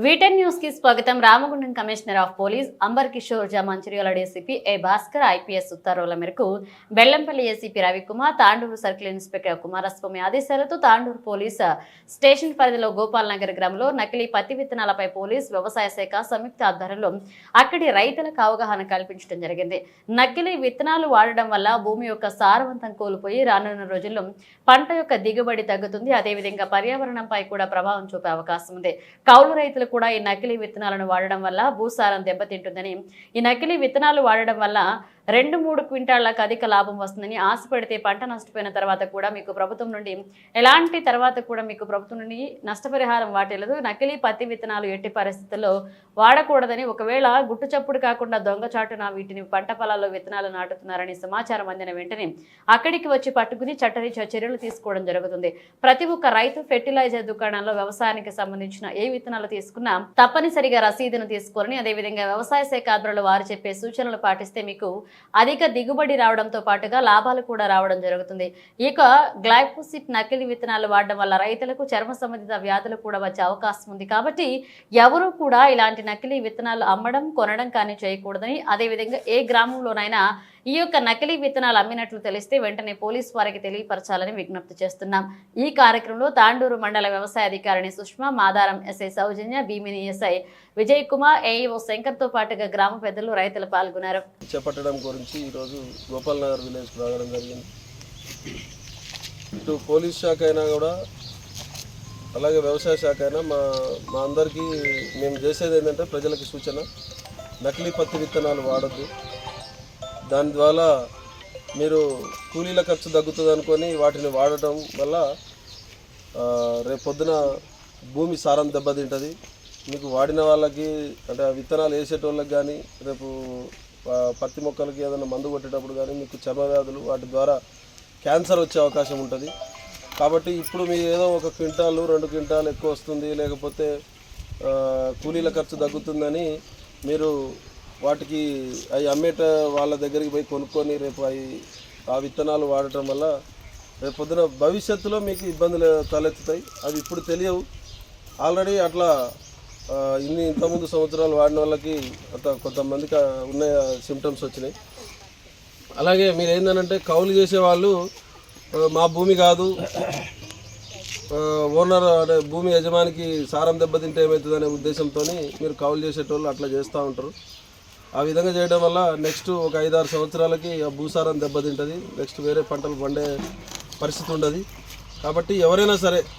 వీటెన్ news కి స్వాగతం. Ramagundam commissioner of police Amber Kishore Jha, Mancherial DCP A Bhaskar IPS ఉత్తర్వుల మేరకు Bellampalli ACP Ravikumar, Tandur circle inspector Kumaraswamy ఆదేశాలతో తాండూరు పోలీస్ స్టేషన్ పరిధిలో గోపాల్ నగర్ గ్రామంలో నకిలీ పత్తి విత్తనాలపై పోలీస్ వ్యవసాయ శాఖ సంయుక్త ఆధ్వర్యంలో అక్కడి రైతులకు అవగాహన కల్పించడం జరిగింది. నకిలీ విత్తనాలు వాడడం వల్ల భూమి యొక్క సారవంతం కోల్పోయి రానున్న రోజుల్లో పంట యొక్క దిగుబడి తగ్గుతుంది. అదేవిధంగా పర్యావరణంపై కూడా ప్రభావం చూపే అవకాశం ఉంది. కౌలు రైతులు కూడా ఈ నకిలీ విత్తనాలను వాడడం వల్ల భూసారం దెబ్బతింటుందని, ఈ నకిలీ విత్తనాలు వాడడం వల్ల 2-3 క్వింటాళ్లకు అధిక లాభం వస్తుందని ఆశపడితే పంట నష్టపోయిన తర్వాత కూడా మీకు ప్రభుత్వం నుండి నష్టపరిహారం వాటిల్లదు. నకిలీ పత్తి విత్తనాలు ఎట్టి పరిస్థితుల్లో వాడకూడదని, ఒకవేళ గుట్టు చప్పుడు కాకుండా దొంగచాటున వీటిని పంట పొలాల్లో విత్తనాలు నాటుతున్నారని సమాచారం అందిన వెంటనే అక్కడికి వచ్చి పట్టుకుని చట్టరీత్యా చర్యలు తీసుకోవడం జరుగుతుంది. ప్రతి ఒక్క రైతు ఫెర్టిలైజర్ దుకాణంలో వ్యవసాయానికి సంబంధించిన ఏ విత్తనాలు తీసుకున్నా తప్పనిసరిగా రసీదును తీసుకోవాలని, అదేవిధంగా వ్యవసాయ శాఖ ఆధ్వర్యంలో వారు చెప్పే సూచనలు పాటిస్తే మీకు అధిక దిగుబడి రావడంతో పాటుగా లాభాలు కూడా రావడం జరుగుతుంది. ఇక గ్లైఫోసిట్ నకిలీ విత్తనాలు వాడడం వల్ల రైతులకు చర్మ సంబంధిత వ్యాధులు కూడా వచ్చే అవకాశం ఉంది. కాబట్టి ఎవరూ కూడా ఇలాంటి నకిలీ విత్తనాలు అమ్మడం, కొనడం కానీ చేయకూడదని, అదేవిధంగా ఏ గ్రామంలోనైనా ఈ యొక్క నకిలీ విత్తనాలు అమ్మినట్లు తెలిస్తే వెంటనే పోలీసు వారికి తెలియపరచాలని విజ్ఞప్తి చేస్తున్నాం. ఈ కార్యక్రమంలో తాండూరు మండల వ్యవసాయ అధికారిని సుష్మా, మాదారం ఎస్ఐ సౌజన్య, భీమిని ఎస్ఐ విజయ్ కుమార్, ఏఈఓ శంకర్తో పాటుగా గ్రామ పెద్దలు, రైతులు పాల్గొన్నారు. చేపట్టడం గురించి ఈరోజు గోపాల్ నగర్ విలేజ్కి రావడం జరిగింది. ఇటు పోలీస్ శాఖ అయినా కూడా, అలాగే వ్యవసాయ శాఖ అయినా మా అందరికీ మేము చేసేది ఏంటంటే ప్రజలకి సూచన, నకిలీ పత్తి విత్తనాలు వాడద్దు. దాని ద్వారా మీరు కూలీల ఖర్చు తగ్గుతుంది అనుకొని వాటిని వాడటం వల్ల రేపు పొద్దున భూమి సారం దెబ్బతింటుంది. మీకు వాడిన వాళ్ళకి, అంటే ఆ విత్తనాలు వేసేటోళ్ళకి కానీ, రేపు పత్తి మొక్కలకి ఏదైనా మందు కొట్టేటప్పుడు కానీ మీకు చర్మ వ్యాధులు, వాటి ద్వారా క్యాన్సర్ వచ్చే అవకాశం ఉంటుంది. కాబట్టి ఇప్పుడు మీరు ఏదో 1 క్వింటాలు 2 క్వింటాలు ఎక్కువ వస్తుంది, లేకపోతే కూలీల ఖర్చు తగ్గుతుందని మీరు వాటికి అవి అమ్మేట వాళ్ళ దగ్గరికి పోయి కొనుక్కొని రేపు ఆ విత్తనాలు వాడటం వల్ల రేపు పొద్దున భవిష్యత్తులో మీకు ఇబ్బందులు తలెత్తుతాయి. అవి ఇప్పుడు తెలియవు. ఆల్రెడీ అట్లా ఇంతకుముందు సంవత్సరాలు వాడిన వాళ్ళకి కొంతమందికి ఉన్న సిమ్టమ్స్ వచ్చినాయి. అలాగే మీరు ఏంటంటే కౌలు చేసేవాళ్ళు మా భూమి కాదు, ఓనర్ అంటే భూమి యజమానికి సారం దెబ్బతింటే ఏమవుతుంది అనే ఉద్దేశంతో మీరు కౌలు చేసేటోళ్ళు అట్లా చేస్తూ ఉంటారు. ఆ విధంగా చేయడం వల్ల నెక్స్ట్ ఒక 5-6 సంవత్సరాలకి ఆ భూసారం దెబ్బతింటుంది. నెక్స్ట్ వేరే పంటలు పండే పరిస్థితి ఉండదు. కాబట్టి ఎవరైనా సరే